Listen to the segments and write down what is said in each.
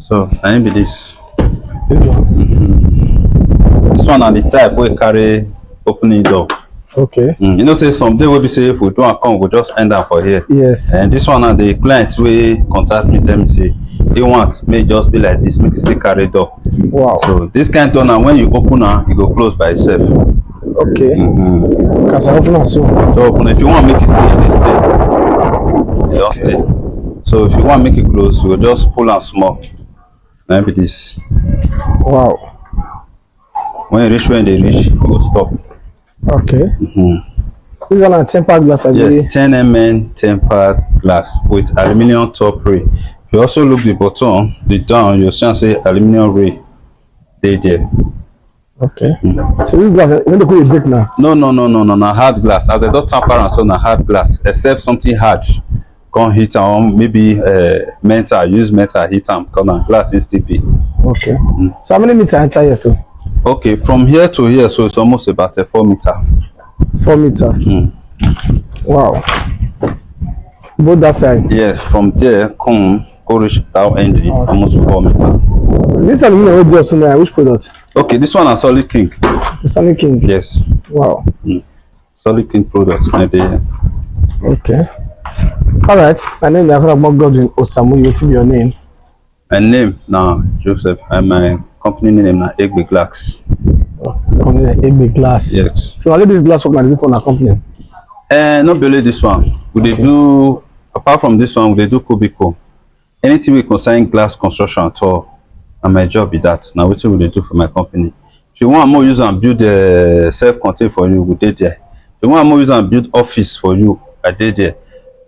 So I be this. This one. This one are the type we carry opening door. Okay. You know, say someday we be say if we don't come, we just end up for here. Yes. And this one are the clients we contact me, tell me say he wants may just be like this, make it still carry door. Wow. So this kind of door now when you open now, it go close by itself. Okay. Cause I open it soon. So open if you want to make it stay, it stay. It just stay. So if you want to make it close, you will just pull and small. Maybe this. Wow. When you reach when they reach, you will stop. Okay. This one a tempered glass. Yes, 10 mm tempered glass with aluminium top ray. You also look the bottom, the down, you'll see say aluminium ray. They there. Okay. So this glass, when they could break now? No, hard glass. As a don't tamper and so na hard glass, except something hard. Can't hit on maybe metal, use metal hit them because glass is still big. Okay. So how many meters enter here, so? Okay, from here to here, so it's almost about a 4 meter. 4 meter. Wow. Both that side. Yes, from there come go reach down ending almost 4 meter. This aluminum what do you have which product? Okay, this one is Solid King. The Solid King. Yes. Wow. Solid King products. Okay. All right. My name is Godwin Osamu. What be your name? My name now Joseph, and my company name now Egbe Glass. Company Egbe Glass. Yes. So only this glass work na for our company. Not only this one. We dey do apart from this one, we dey do cubicle. Anything we concern glass construction at all, and my job is that. Now what we dey do for my company. If you want more use and build a self-contained for you, we dey there. If you want more use and build office for you, I dey there.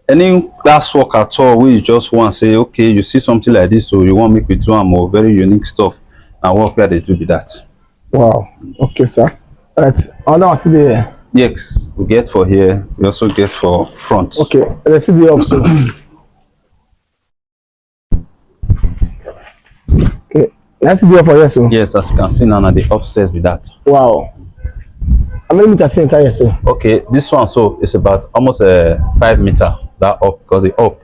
Any glass work at all where you just want say, okay, you see something like this, so you want make we do more very unique stuff, and what where they do be that. Wow. Okay, sir. All right. Another one still there. Yes, we get for here. We also get for front. Okay, let's see the option. Okay, let's see the up for here, so. Yes, as you can see now, the upstairs with that. Wow. How many meters in entire, so? Okay, this one so it's about almost 5 meter that up because the up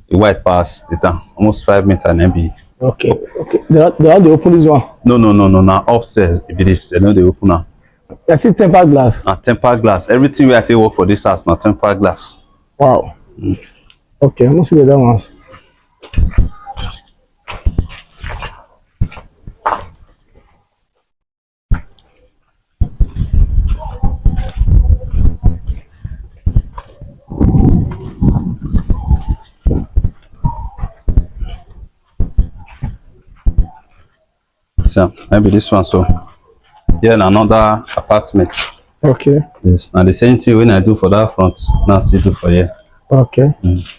the white pass the down almost 5 meter and MB. Okay, okay. They are the open this one. No. Now upstairs if it is, they know they open now. I see tempered glass. Now tempered glass. Everything we have to work for this house now tempered glass. Wow. Okay, I'm gonna see the other ones. So maybe this one so here in another apartment. Okay. Yes. Now the same thing when I do for that front, now still do for here. Okay. This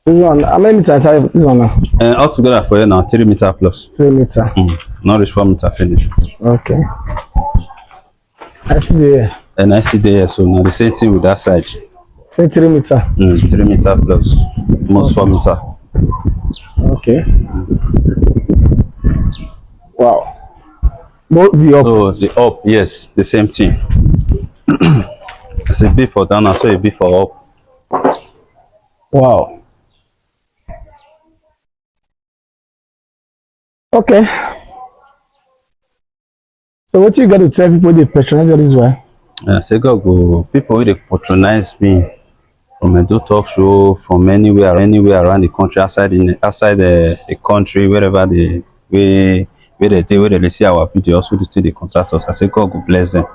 one, how many meters entire this one now? Altogether for here now 3 meter plus. 3 meter. Not reach 4 meter finish. Okay. I see the And I see there so now the same thing with that side. say 3 meter. 3 meter plus almost 4 meter. Okay. Wow. Both the up. So the up, yes, the same thing. It's a bit for down, so a bit for up. Wow. Okay. So what you got to tell people they patronize all this way? I say God go people will patronize me from a do talk show from anywhere around the country, outside the country, wherever they where they see our video, also to see the contractors. I say God go bless them.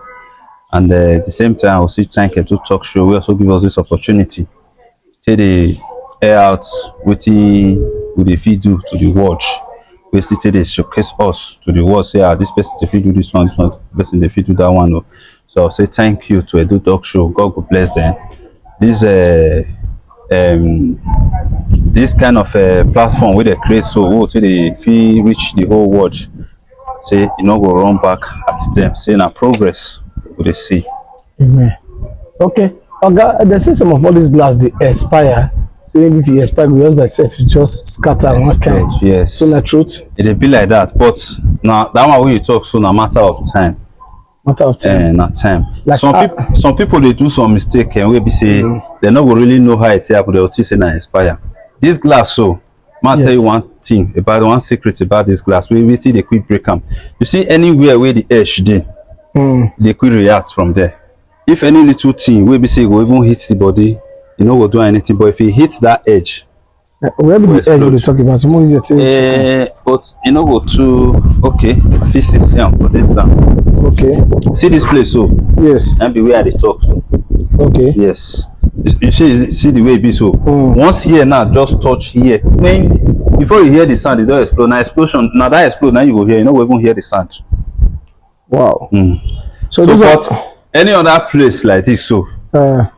And at the same time, I also thank you to talk show. We also give us this opportunity to the air out with the feed do to the watch. We still they showcase us to the world. Say, this person they feed do this one, this person they feed do that one. So I'll say thank you to Edu Talk Show. God will bless them. This this kind of platform where they create so they feel reach the whole world. Say you know go run back at them. Say na progress we they see. Amen. Okay. Okay. They say some of all these glass they expire. So maybe if you expire, just by self, you just scatter one kind. Yes. So na truth. It be like that, but now that one when you talk so na matter of time. Matter of time. Not time. Like, some people they do some mistake and we be say they not really know how it happen. They will say na expire. This glass so Ma tell you Yes. one thing about one secret about this glass. We see the quick break am. You see anywhere where the edge dey, the quick react from there. If any little thing wey be say go even hit the body, e no go do anything. But if e hit that edge, Where be the edge explode. we dey talk about? Someone use the thing. But e no go too okay. Fit see am for this down. Okay. See this place so. Yes. Na be where I dey talk so. Okay. Yes. You see the way e be so. Once here now just touch here. When before you hear the sound, e don explode. Na explosion. Na that explode na you go hear. You no go even hear the sound. Wow. So this but any other place like this so,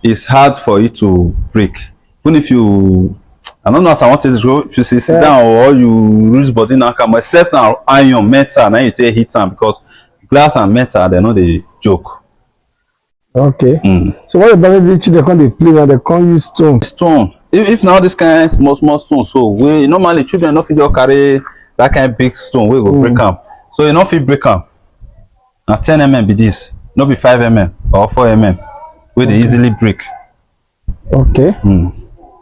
it's hard for it to break. Even if you, I don't know as I want to go, if you sit down or you lose body now, come except now iron metal, now you take hit am because glass and metal they know the joke. Okay. So what about maybe they come dey play and they come use stone? Stone. If now this kind of small stone, so we normally children no fit just carry that kind of big stone wey go break am. So you no fit break am. Na 10mm be this, no be 5mm or 4mm wey dey easily break. Okay.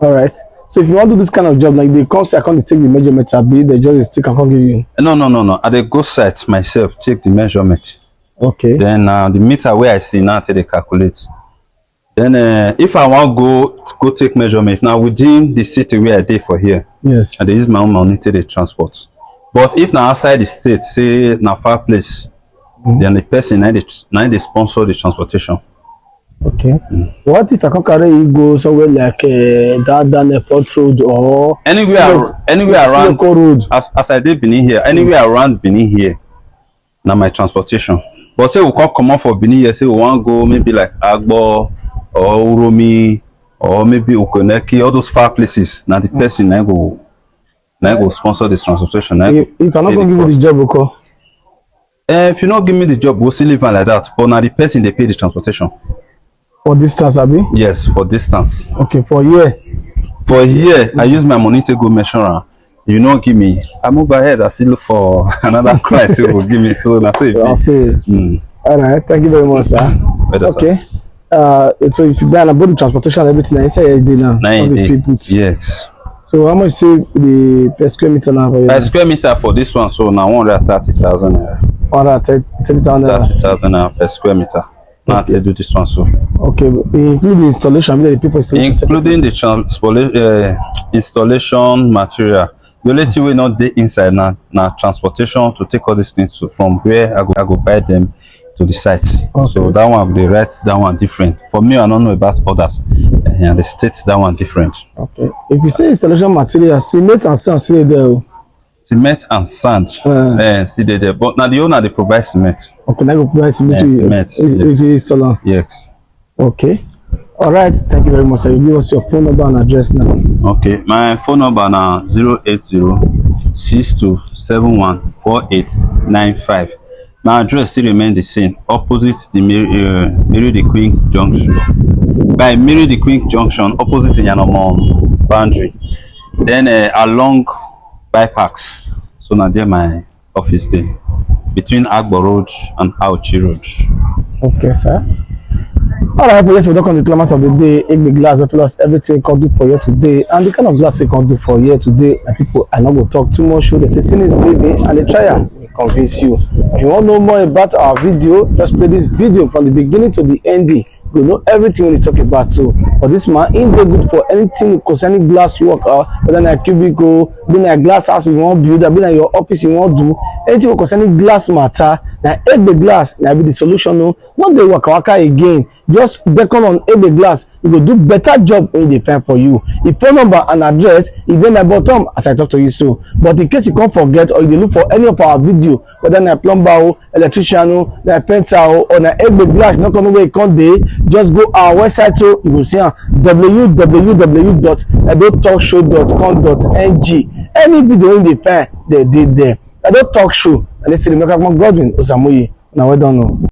All right. So if you want to do this kind of job, like they come say I come to take the measurement, abi they just stick and come give you. No. I dey go site myself, take the measurement. Okay. Then the meter wey I see now take dey calculate. Then if I wan go take measurement now within the city wey I dey for here, Yes. I dey use my own money take dey transport. But if na outside the state, say na far place, then the person na dey sponsor the transportation. Okay. What if I can carry you go somewhere like that airport road or anywhere around road? As I dey Benin here, anywhere around Benin here, na my transportation. But say we come comot for Benin here, say we wan go maybe like Agbo or Uromi or maybe Okoneki, all those far places, na the person na go sponsor the transportation. You cannot go give me this job, okay? If you no give me the job, we'll still leave am like that. But na the person dey pay the transportation. For distance, abi? Yes, for distance. Okay, for here. For here, I use my money to go measure am. You no give me, I move ahead. I still look for another client who will give me. So na so I see. All right, thank you very much, sir. Okay. So if you buy about the transportation and everything, I say you did now. Yes. So how much say the per square meter now? Per square meter for this one, so now 130,000 naira. 130,000 naira. 30,000 naira per square meter. Now they do this one so. Okay, including the installation, the people installation. Including the installation material. The only thing we not dey inside now transportation to take all these things from where I go buy them to the site. Okay. So that one they write that one different. For me, I don't know about others. And the state that one different. Okay. If you say installation material, cement and sand still there. Cement and sand. See there. But now the owner they provide cement. Okay, now you provide cement to installer. Yes. Okay. All right. Thank you very much, sir. You give us your phone number and address now. Okay. My phone number now 080-6271-4895. My address still remain the same, opposite the Mary the Queen Junction. By Mary the Queen Junction, opposite the Yanomon boundary. Then along bypass. So now there my office there. Between Agbo Road and Auchi Road. Okay, sir. All right, yes, we don't come to the climax of the day. Egbe glass that tell us everything we can do for you today, and the kind of glass we can do for you today. And people are not going to talk too much. Show they say seeing is baby, and they try and convince you. If you want to know more about our video, just play this video from the beginning to the end. You know everything we talk about. So for this man, ain't they good for anything concerning glass work, whether na cubicle, be na glass house you want build, be na your office you want do, anything concerning glass matter. Now Egbe glass na be the solution. No, not the waka again. Just beckon on Egbe glass. You go do better job when they find for you. The phone number and address is then my bottom as I talk to you so. But in case you can't forget or you look for any of our video, whether na plumber, electrician, na painter or na Egbe glass, not gonna where you can't dey. Just go our website so you will see www.edotalkshow.com.ng. Any video in the find they did there. Edo Talk Show and this is Godwin Osamoye. Now we don't know.